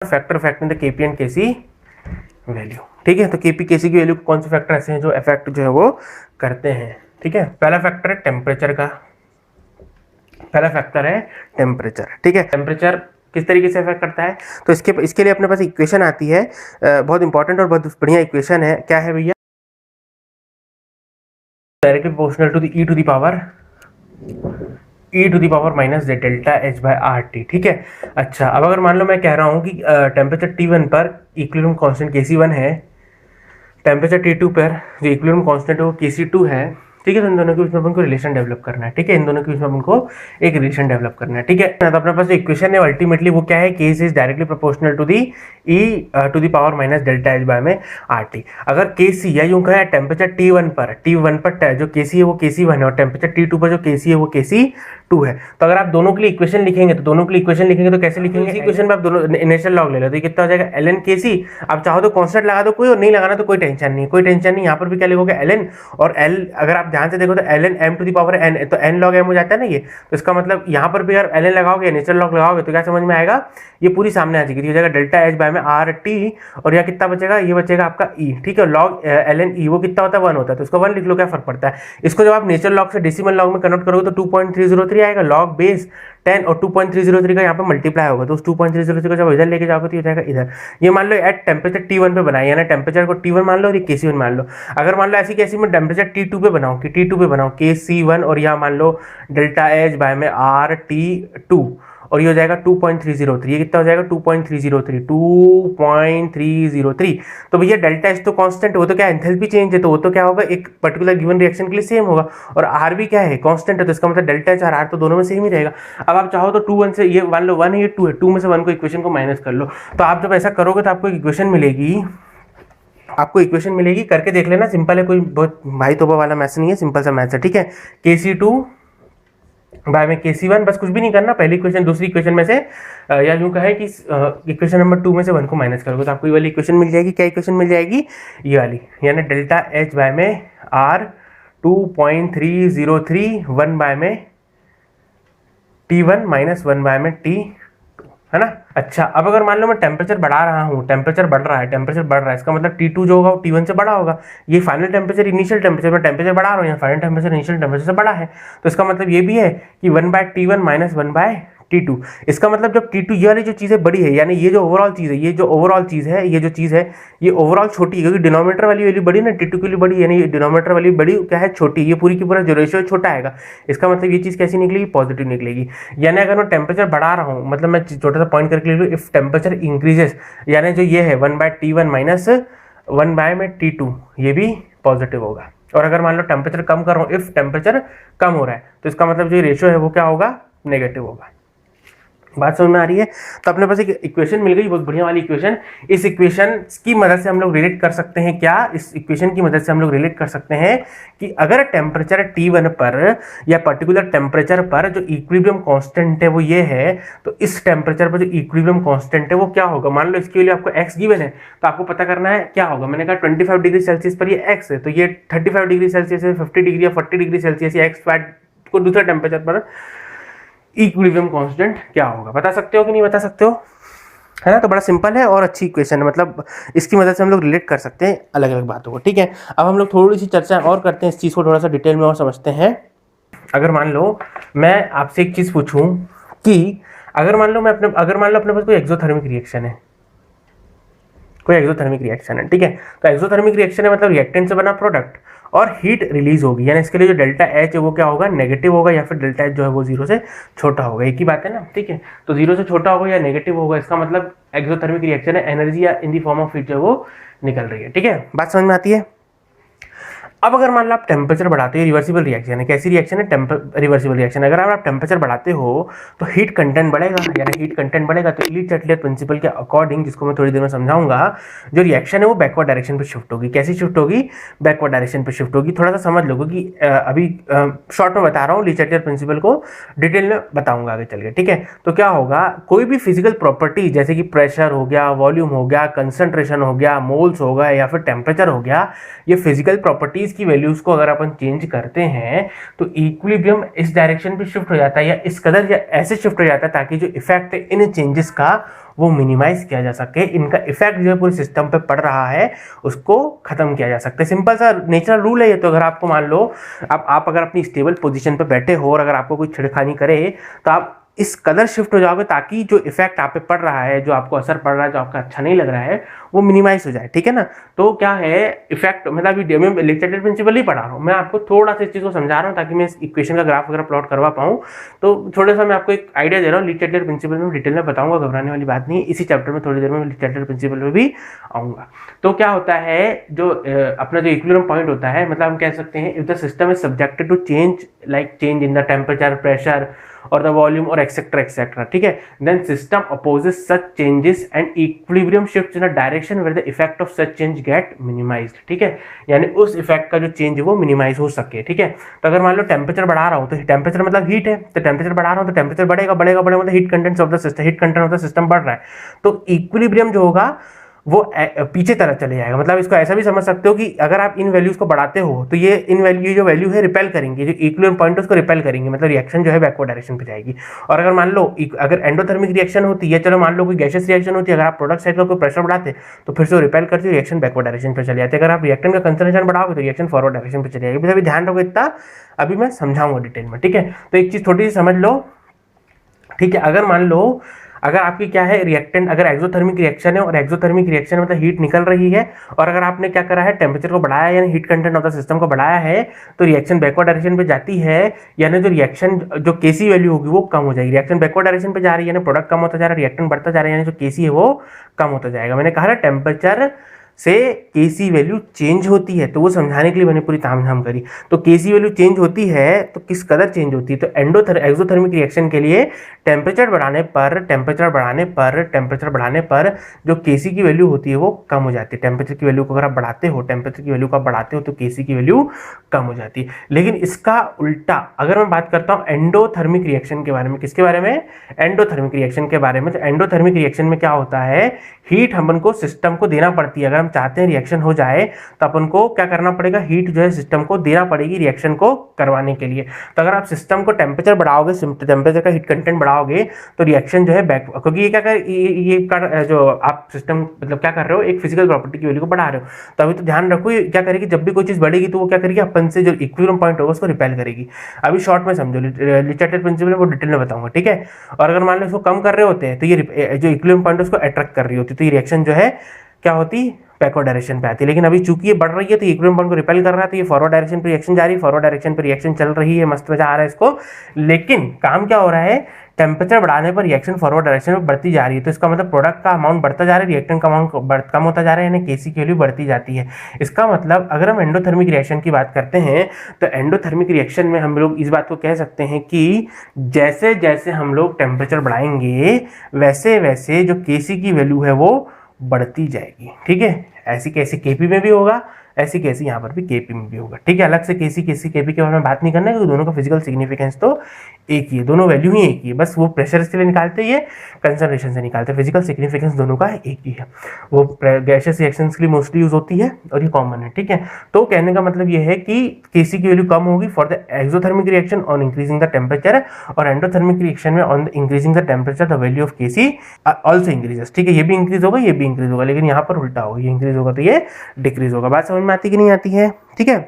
Factor affecting the Kp and Kc value. ठीक है, तो केपी केसी की वैल्यू कौन से फैक्टर ऐसे हैं जो इफेक्ट जो है वो करते हैं। ठीक है, पहला फैक्टर है टेम्परेचर का, पहला फैक्टर है टेम्परेचर। ठीक है, टेम्परेचर किस तरीके से इफेक्ट करता है, तो इसके लिए अपने पास इक्वेशन आती है, बहुत इंपॉर्टेंट और बहुत बढ़िया इक्वेशन है। क्या है भैया, directly proportional to the e to the power minus delta H by R T. ठीक है, अच्छा अब अगर मान लो मैं कह रहा हूँ कि टेम्परेचर T1 पर इक्विलिब्रियम कांस्टेंट Kc1 है, टेम्परेचर T2 पर जो इक्विलिब्रियम कांस्टेंट है वो Kc2 है। ठीक है, तो इन दोनों के बीच में अपन को रिलेशन डेवलप करना है। ठीक है, इन दोनों के बीच में अपन को एक रिलेशन डेवलप करना है। ठीक है, तो अपने पास इक्वेशन है अल्टीमेटली वो क्या है, case is directly proportional to the e to the power minus delta H by में आर टी। अगर के सी या यूं कहें टेम्परेचर T1 पर जो के सी है वो Kc1 है और टेम्परेचर T2 पर जो के सी है वो Kc2 है। तो अगर आप दोनों के लिए इक्वेशन लिखेंगे तो दोनों के लिए इक्वेशन लिखेंगे तो कैसे लिखेंगे, इक्वेशन में आप दोनों नेचुरल लॉग ले लो, तो कितना हो जाएगा ln Kc। आप चाहो तो कांस्टेंट लगा दो कोई, और नहीं लगाना तो कोई टेंशन नहीं, कोई टेंशन नहीं। यहाँ पर भी क्या लिखोगे ln, और l अगर आप ध्यान से देखो तो ln m to the power n, तो n log m हो जाता है ना ये, तो इसका मतलब यहाँ पर भी अगर ln लगाओगे नेचुरल लॉग लगाओगे तो क्या समझ में आएगा, ये पूरी सामने आ जाएगी, हो जाएगा डेल्टा एच बाय में आर टी, और यहाँ कितना बचेगा, ये बचेगा आपका e। ठीक है, लॉग ln e वो कितना होता है 1 होता है, तो इसको 1 लिख लो, क्या फर्क पड़ता है। इसको जब आप नेचुरल लॉग से डेसिमल लॉग में कन्वर्ट करोगे तो 2.303 आएगा, लॉग बेस 10 और 2.303 का यहाँ पे मल्टीप्लाई होगा, तो उस 2.303 को जब इधर लेके जाओगे तो ये जाएगा इधर। ये मान लो एट टेम्परेचर T1 पे बनाया, यानी टेम्परेचर को T1 मान लो और ये Kc1 मान लो। अगर मान लो ऐसी कैसी मैं टेम्परेचर T2 पे बनाऊँ कि T2 पे बनाऊँ Kc1 और यहाँ मान लो डेल्टा एच बाय में आर T2, और ये हो जाएगा 2.303। ये कितना हो जाएगा 2.303। तो भैया डेल्टा एच तो कांस्टेंट, वो तो क्या एंथैल्पी चेंज है, तो वो तो क्या होगा एक पर्टिकुलर गिवन रिएक्शन के लिए सेम होगा, और आर भी क्या है कांस्टेंट है, तो इसका मतलब डेल्टा एच और आर तो दोनों में सेम ही रहेगा। अब आप चाहो तो 2 1 से ये मान लो 1 है, ये 2 है, 2 में से 1 को इक्वेशन को माइनस कर लो। तो आप जब ऐसा करोगे तो आपको इक्वेशन मिलेगी, करके देख लेना, सिंपल है, कोई बहुत भाई तोबा वाला मैथ्स नहीं है, सिंपल सा मैथ्स है। ठीक है, Kc2 बाय में Kc1, बस कुछ भी नहीं करना, पहली इक्वेशन दूसरी इक्वेशन में से या यूं कहे कि इक्वेशन नंबर 2 में से 1 को माइनस करोगे तो आपको ये वाली इक्वेशन मिल जाएगी। क्या इक्वेशन मिल जाएगी, ये वाली, यानी डेल्टा एच बाय में आर 2.303 1 बाय में T1 माइनस 1 बाय में T, है ना। अच्छा अब अगर मान लो मैं टेम्परेचर बढ़ा रहा हूँ, टेम्परेचर बढ़ रहा है, इसका मतलब T2 जो होगा वो T1 से बड़ा होगा। ये फाइनल टेम्परेचर इनिशियल टेम्परेचर में टेम्परेचर बढ़ा रहा हूँ, यहाँ फाइनल टेम्परेचर इनिशियल टेम्परेचर से बड़ा है, तो इसका मतलब ये भी है कि 1 bye T1 minus 1 bye T2। इसका मतलब जब T2 ये वाली जो चीज़ है बड़ी है, यानी ये जो ओवरऑल चीज़ है, ये ओवरऑल छोटी है, क्योंकि डिनोमिनेटर वाली वैल्यू बड़ी ना, T2 के लिए बड़ी, यानी डिनोमिनेटर वाली बड़ी क्या है छोटी, ये पूरी की पूरा जो रेशियो छोटा आएगा। इसका मतलब ये चीज़ कैसी निकलेगी, पॉजिटिव निकलेगी। यानी अगर मैं टेम्परेचर बढ़ा रहा हूँ, मतलब मैं छोटा सा पॉइंट करके ले लूँ, इफ टेम्परेचर इंक्रीजेस, यानी जो ये है 1 बाय T1 माइनस 1 बाय में T2, ये भी पॉजिटिव होगा। और अगर मान लो टेम्परेचर कम कर रहा हूँ, इफ टेम्परेचर कम हो रहा है, तो इसका मतलब जो रेशियो है वो क्या होगा, नेगेटिव होगा। बात समझ में आ रही है। तो अपने पास एक इक्वेशन मिल गई, बहुत बढ़िया वाली इक्वेशन। इस इक्वेशन की मदद से हम लोग रिलेट कर सकते हैं क्या, इस इक्वेशन की मदद से हम लोग रिलेट कर सकते हैं कि अगर टेम्परेचर T1 पर या पर्टिकुलर टेम्परेचर पर जो इक्विलिब्रियम कांस्टेंट है वो ये है, तो इस टेम्परेचर पर जो इक्विलिब्रियम कांस्टेंट है वो क्या होगा। मान लो इसके लिए आपको x गिवन है, तो आपको पता करना है क्या होगा। मैंने कहा 25 डिग्री सेल्सियस पर ये x है, तो ये 35 डिग्री सेल्सियस है, 50 डिग्री या 40 डिग्री सेल्सियस या एक्स फैट को दूसरा टेम्परेचर पर इक्विलिब्रियम कांस्टेंट क्या होगा। बता सकते हो कि नहीं बता सकते हो, है ना। तो बड़ा सिंपल है और अच्छी इक्वेशन है, मतलब इसकी मदद से हम लोग रिलेट कर सकते हैं अलग अलग बातों को। ठीक है, अब हम लोग थोड़ी सी चर्चा और करते हैं, इस चीज़ को थोड़ा सा डिटेल में और समझते हैं। अगर मान लो मैं आपसे एक चीज़ पूछूं कि अगर मान लो अपने पास कोई एक्सोथर्मिक रिएक्शन है, ठीक है। तो एक्सोथर्मिक रिएक्शन है मतलब रिएक्टेंट से बना प्रोडक्ट और हीट रिलीज होगी, यानी इसके लिए जो डेल्टा एच है वो क्या होगा, नेगेटिव होगा, या फिर डेल्टा एच जो है वो 0 से छोटा होगा, एक ही बात है ना। ठीक है, तो 0 से छोटा होगा या नेगेटिव होगा, इसका मतलब एक्सोथर्मिक रिएक्शन है, एनर्जी या इन दी फॉर्म ऑफ हीट जो है वो निकल रही है। ठीक है, बात समझ में आती है। अब अगर मान लो आप टेम्परेचर बढ़ाते हो, रिवर्सिबल रिएक्शन है, कैसी रिएक्शन है, रिवर्सिबल रिएक्शन। अगर आप टेम्परेचर बढ़ाते हो तो हीट कंटेंट बढ़ेगा, यानी हीट कंटेंट बढ़ेगा तो लीच-चटलेर प्रिंसिपल के अकॉर्डिंग, जिसको मैं थोड़ी देर में समझाऊंगा, जो रिएक्शन है वो बैकवर्ड डायरेक्शन पे शिफ्ट होगी। कैसी शिफ्ट होगी, बैकवर्ड डायरेक्शन पे शिफ्ट होगी। थोड़ा सा समझ लो कि अभी शॉर्ट में बता रहा हूँ, लीच-चटलेर प्रिंसिपल को डिटेल में बताऊंगा आगे चल के। ठीक है, तो क्या होगा, कोई भी फिजिकल प्रॉपर्टी जैसे कि प्रेशर हो गया, वॉल्यूम हो गया, कंसंट्रेशन हो गया, मोल्स हो गया या फिर टेम्परेचर हो गया, ये फिजिकल प्रॉपर्टीज चीज की वैल्यूज को अगर अपन चेंज करते हैं तो इक्विलिब्रियम इस डायरेक्शन पे शिफ्ट हो जाता है या इस कदर या ऐसे शिफ्ट हो जाता है ताकि जो इफेक्ट है इन चेंजेस का वो मिनिमाइज किया जा सके, इनका इफेक्ट जो है पूरे सिस्टम पे पड़ रहा है उसको खत्म किया जा सकता है। सिंपल सा नेचुरल रूल है ये। तो अगर आपको मान लो आप अगर अपनी स्टेबल पोजीशन पे बैठे हो और अगर आपको कोई छिड़खानी करे तो आप इस कदर शिफ्ट हो जाओगे ताकि जो इफेक्ट आप पे पड़ रहा है, जो आपको असर पड़ रहा है, जो आपका अच्छा नहीं लग रहा है, वो मिनिमाइज हो जाए, ठीक है ना। तो क्या है इफेक्ट, मतलब अभी मैं लिचटेड प्रिंसिपल ही पढ़ा रहा हूँ, मैं आपको थोड़ा सा इस चीज को समझा रहा हूँ ताकि मैं इस इक्वेशन का ग्राफ वगैरह प्लॉट करवा पाऊँ। तो थोड़ा सा मैं आपको एक आइडिया दे रहा हूँ, लिचटेड प्रिंसिपल में डिटेल में बताऊंगा, घबराने वाली बात नहीं है। इसी चैप्टर में थोड़ी देर में लिचटेड प्रिंसिपल में भी आऊंगा। तो क्या होता है जो अपना जो इक्विलिब्रियम पॉइंट होता है, मतलब हम कह सकते हैं if the system is subjected to change like change in the temperature, pressure और द वॉल्यूम और एक्सेट्रा एक्सेट्रा, ठीक है, then system opposes such changes and equilibrium shifts in a direction where the effect of such change get minimised, ठीक है, यानी उस effect का जो चेंज है वो मिनिमाइज हो सके, ठीक है। तो अगर मान लो टेम्परेचर बढ़ा रहा हूं तो टेम्परेचर मतलब हीट है, तो टेम्परेचर बढ़ा रहा हूं तो टेम्परेचर बढ़ेगा बढ़ेगा बढ़ेगा, मतलब heat content of the system, heat content of the system बढ़ रहा है, तो इक्विलिब्रियम जो होगा वो पीछे तरफ चले जाएगा। मतलब इसको ऐसा भी समझ सकते हो कि अगर आप इन वैल्यूज को बढ़ाते हो तो ये इन वैल्यू जो वैल्यू है रिपेल करेंगे, जो इक्विलिब्रियम पॉइंट है उसको रिपेल करेंगे, मतलब रिएक्शन जो है बैकवर्ड डायरेक्शन पे जाएगी। और अगर मान लो अगर एंडोथर्मिक रिएक्शन होती है, चलो मान लो कोई गैसियस रिएक्शन होती है, अगर आप प्रोडक्ट साइड का कोई प्रेशर बढ़ाते तो फिर से रिपेल करती है, रिएक्शन बैकवर्ड डायरेक्शन पे चले जाते हैं। अगर आप रिएक्टेंट का कंसंट्रेशन बढ़ाओगे तो रिएक्शन फॉरवर्ड डायरेक्शन पे चले जाएगी। अभी ध्यान रखो इतना, अभी मैं समझाऊंगा डिटेल में, ठीक है। तो एक चीज थोड़ी सी समझ लो, ठीक है। अगर मान लो अगर आपकी क्या है रिएक्टेंट, अगर एक्सोथर्मिक रिएक्शन है और एक्सोथर्मिक रिएक्शन मतलब हीट निकल रही है और अगर आपने क्या करा है टेम्परेचर को बढ़ाया यानी heat content of the system को बढ़ाया है तो रिएक्शन बैकवर्ड डायरेक्शन पे जाती है, यानी जो रिएक्शन जो केसी वैल्यू होगी वो कम हो जाएगी। रिएक्शन बैकवर्ड डायरेक्शन पे जा रही है यानी प्रोडक्ट कम होता जा रहा है, रिएक्टेंट बढ़ता जा रहा है यानी जो केसी है वो कम होता जाएगा। मैंने कहा ना टेम्परेचर से केसी वैल्यू चेंज होती है, तो वो समझाने के लिए मैंने पूरी तामझाम करी। तो केसी वैल्यू चेंज होती है तो किस कदर चेंज होती है, तो एक्सोथर्मिक रिएक्शन के लिए टेम्परेचर बढ़ाने पर जो केसी की वैल्यू होती है वो कम हो जाती है। टेम्परेचर की वैल्यू को अगर आप बढ़ाते हो, टेम्परेचर की वैल्यू को आप बढ़ाते हो तो केसी की वैल्यू कम हो जाती है। लेकिन इसका उल्टा अगर मैं बात करता हूँ एंडोथर्मिक रिएक्शन के बारे में, किसके बारे में, एंडोथर्मिक रिएक्शन के बारे में, तो एंडोथर्मिक रिएक्शन में क्या होता है हीट अपन को सिस्टम को देना पड़ती है। अगर हम चाहते हैं रिएक्शन हो जाए तो अपन को क्या करना पड़ेगा, हीट जो है सिस्टम को देना पड़ेगी रिएक्शन को करवाने के लिए। तो अगर आप सिस्टम को टेम्परेचर बढ़ाओगे, टेम्परेचर का हीट कंटेंट बढ़ाओगे तो रिएक्शन जो है बैक, क्योंकि ये क्या कर ये कर जो आप सिस्टम मतलब क्या कर रहे हो एक फिजिकल प्रॉपर्टी की वैल्यू को बढ़ा रहे हो, तो अभी तो ध्यान रखो ये क्या करेगी, जब भी कोई चीज बढ़ेगी तो वो क्या करेगी अपन से जो इक्विलिब्रियम पॉइंट होगा उसको रिपेल करेगी। अभी शॉर्ट में समझो, लिचटेड प्रिंसिपल वो डिटेल में बताऊंगा, ठीक है। और अगर मान लो इसको कम कर रहे होते हैं तो ये जो इक्विलिब्रियम पॉइंट है उसको अट्रैक्ट कर रही होती है, तो ये रिएक्शन जो है क्या होती, बैकवर्ड डायरेक्शन पे आती है। लेकिन अभी चूंकि ये बढ़ रही है तो इक्विलिब्रियम पॉइंट को रिपेल कर रहा है, तो ये फॉरवर्ड डायरेक्शन पे रिएक्शन जा रही है, फॉरवर्ड डायरेक्शन पे रिएक्शन चल रही है, मस्त मजा आ रहा है इसको। लेकिन काम क्या हो रहा है, टेम्परेचर बढ़ाने पर रिएक्शन फॉरवर्ड डायरेक्शन में बढ़ती जा रही है, तो इसका मतलब प्रोडक्ट का अमाउंट बढ़ता जा रहा है, रिएक्टेंट का अमाउंट कम होता जा रहा है, यानी केसी की वैल्यू बढ़ती जाती है। इसका मतलब अगर हम एंडोथर्मिक रिएक्शन की बात करते हैं तो एंडोथर्मिक रिएक्शन में हम लोग इस बात को कह सकते हैं कि जैसे जैसे हम लोग टेम्परेचर बढ़ाएंगे वैसे वैसे जो केसी की वैल्यू है वो बढ़ती जाएगी, ठीक है। ऐसी कैसी केपी में भी होगा, ऐसी कैसी यहाँ पर भी केपी में भी होगा, ठीक है। अलग से केसी केपी के बारे में बात नहीं करना है क्योंकि दोनों का फिजिकल सिग्निफिकेंस तो एक ही है, दोनों वैल्यू ही एक ही है, बस वो प्रेशर से निकालते हैं, कंसंट्रेशन से निकालते हैं, फिजिकल सिग्निफिकेंस दोनों का एक ही है। वो गैसियस रिएक्शंस के लिए मोस्टली यूज होती है और ये कॉमन है, ठीक है। तो कहने का मतलब ये है कि केसी की वैल्यू कम होगी for the exothermic reaction on increasing the temperature, और एंडोथर्मिक रिएक्शन में on increasing the temperature the value of Kc also increases, ठीक है। ये भी इंक्रीज होगा, ये भी इंक्रीज होगा, लेकिन यहाँ पर उल्टा होगा, ये इंक्रीज होगा तो ये डिक्रीज होगा। बात समझ में आती कि नहीं आती है, ठीक है,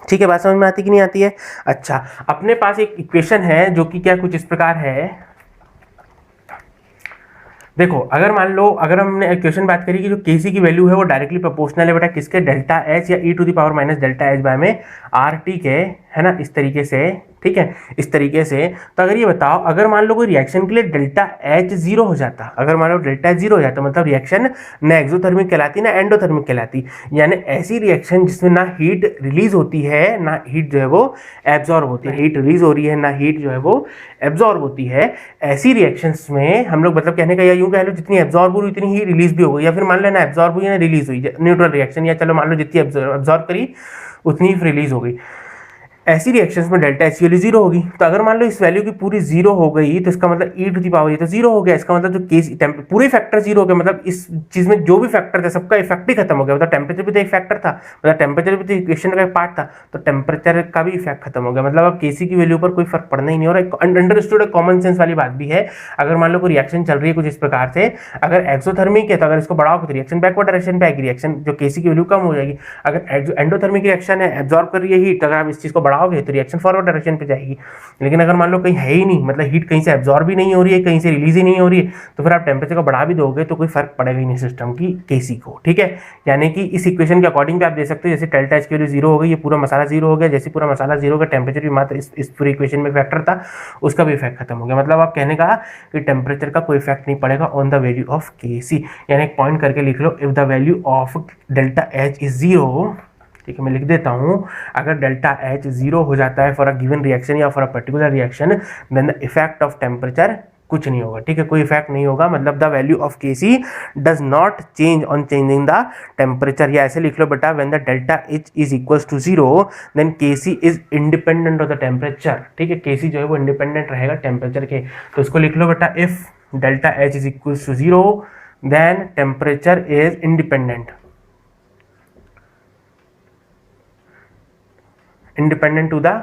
ठीक है। बात समझ में आती कि नहीं आती है। अच्छा, अपने पास एक इक्वेशन है जो कि क्या कुछ इस प्रकार है, देखो अगर मान लो अगर हमने इक्वेशन बात करी कि जो केसी की वैल्यू है वो डायरेक्टली प्रोपोर्शनल है बेटा किसके, डेल्टा एच या e to the power minus delta H by में आर टी के, है ना, इस तरीके से, ठीक है, इस तरीके से। तो अगर ये बताओ अगर मान लो कोई रिएक्शन के लिए डेल्टा एच जीरो हो जाता, अगर मान लो डेल्टा एच जीरो हो जाता मतलब रिएक्शन ना एक्सोथर्मिक कहलाती ना एंडोथर्मिक कहलाती, यानी ऐसी रिएक्शन जिसमें ना हीट रिलीज होती है ना हीट जो है वो एब्जॉर्ब होती है, हीट रिलीज हो रही है ना हीट जो है वो एब्जॉर्ब होती है, ऐसी रिएक्शंस में हम लोग मतलब कहने का या यूं कह लो जितनी एब्जॉर्ब हुई उतनी ही रिलीज भी हो गई, या फिर मान लेना एब्जॉर्ब हुई ना रिलीज हुई, न्यूट्रल रिएक्शन, या चलो मान लो जितनी एब्जॉर्ब करी उतनी ही रिलीज हो गई। ऐसी रिएक्शंस में डेल्टा एच की वैल्यू जीरो होगी। तो अगर मान लो इस वैल्यू की पूरी जीरो हो गई तो इसका मतलब ई टू दी पावर ये तो जीरो हो गया। इसका मतलब जो केस पूरे फैक्टर जीरो हो गए, मतलब इस चीज में जो भी फैक्टर थे सबका इफेक्ट ही खत्म हो गया। मतलब टेम्परेचर भी तो एक फैक्टर था, मतलब टेम्परेचर भी तो इक्वेशन का एक पार्ट था, तो टेम्परेचर का भी इफेक्ट खत्म हो गया। मतलब अब केसी की वैल्यू पर कोई फर्क पड़ना ही नहीं। और अंडरस्टूड कॉमन सेंस वाली बात भी है, अगर मान लो कोई रिएक्शन चल रही है कुछ इस प्रकार से, अगर एक्सोथर्मिक है तो अगर इसको बढ़ाओगे तो रिएक्शन बैकवर्ड डायरेक्शन पे आएगी, रिएक्शन जो केसी की वैल्यू कम हो जाएगी। अगर एंडोथर्मिक रिएक्शन है, एब्जॉर्ब कर रही है हीट, अगर आप इस चीज को बढ़ाओगे तो रिएक्शन फॉरवर्ड डायरेक्शन पे जाएगी। लेकिन अगर मान लो कहीं है ही नहीं, मतलब हीट कहीं से एब्जॉर्ब ही नहीं हो रही है, कहीं से रिलीज ही नहीं हो रही है, तो फिर आप टेम्परेचर को बढ़ा भी दोगे तो कोई फर्क पड़ेगा ही नहीं सिस्टम की केसी को, ठीक है। यानी कि इस इक्वेशन के अकॉर्डिंग भी आप दे सकते हो, जैसे डेल्टा एच की वैल्यू जीरो हो गई, ये पूरा मसाला जीरो हो गया, जैसे पूरा मसाला जीरो हो गया, टेम्परेचर भी मात्र इस पूरी इक्वेशन में फैक्टर था, उसका भी इफेक्ट खत्म हो गया। मतलब आप कहने का कि टेम्परेचर का कोई इफेक्ट नहीं पड़ेगा on the value of KC. यानी एक पॉइंट करके लिख लो, if the value of delta H is zero, ठीक है, मैं लिख देता हूं, अगर डेल्टा एच जीरो हो जाता है फॉर अ गिवन रिएक्शन या for a particular reaction, then the effect of temperature कुछ नहीं होगा, ठीक है, कोई इफेक्ट नहीं होगा। मतलब the value of Kc does not change on changing the temperature. या ऐसे लिख लो बेटा, when the delta H is equals to zero then Kc is independent of the temperature, ठीक है, केसी जो है वो इंडिपेंडेंट रहेगा टेम्परेचर के। तो इसको लिख लो बेटा, if delta H is equals to zero then temperature is independent to the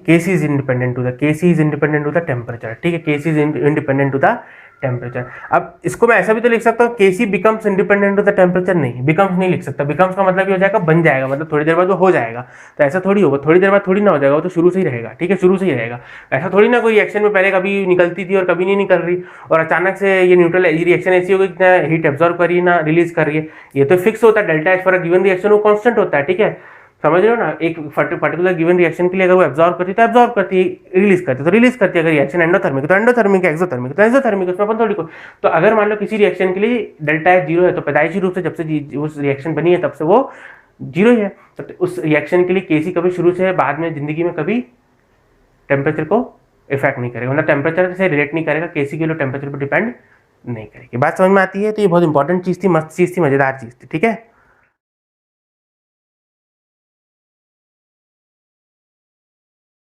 Kc is independent to the temperature, ठीक है, Kc is independent to the temperature. अब इसको मैं ऐसा भी तो लिख सकता हूँ, KC becomes independent to the temperature, नहीं, बिकम्स नहीं लिख सकता। बिकम्स का मतलब ये हो जाएगा बन जाएगा, मतलब थोड़ी देर बाद वो हो जाएगा। तो ऐसा थोड़ी होगा, थोड़ी देर बाद थोड़ी ना हो जाएगा, वो तो शुरू से ही रहेगा, ठीक है, शुरू से ही रहेगा। ऐसा थोड़ी ना कोई रिएक्शन में पहले कभी निकलती थी और कभी नहीं निकल रही, और अचानक से ये न्यूट्रल रिएक्शन ऐसी होगी कि ना हीट एब्जॉर्ब कर रही है ना रिलीज कर रही है। ये तो फिक्स होता है, delta H for a given reaction वो कांस्टेंट होता है, ठीक है, समझ रहे हो ना। एक पर्टिकुलर गिवन रिएक्शन के लिए अगर वो एब्जॉर्ब करती है तो एब्जॉर्ब करती है, रिलीज करती है तो रिलीज करती है। अगर रिएक्शन एंडोथर्मिक तो एंडोथर्मिक, एक्सोथर्मिक तो एक्सोथर्मिक, उसमें अपन थोड़ी को। तो अगर मान लो किसी रिएक्शन के लिए डेल्टा एच जीरो है तो पैदाइशी रूप से जब से उस रिएक्शन बनी है तब से वो जीरो ही है। तो उस रिएक्शन के लिए केसी कभी शुरू से बाद में जिंदगी में कभी टेम्परेचर को इफेक्ट नहीं करेगा, मतलब टेम्परेचर से रिलेट नहीं करेगा, केसी के लिए टेम्परेचर पर डिपेंड नहीं करेगी। बात समझ में आती है। तो ये बहुत इंपॉर्टेंट चीज थी, मस्त चीज थी, मजेदार चीज थी, ठीक है।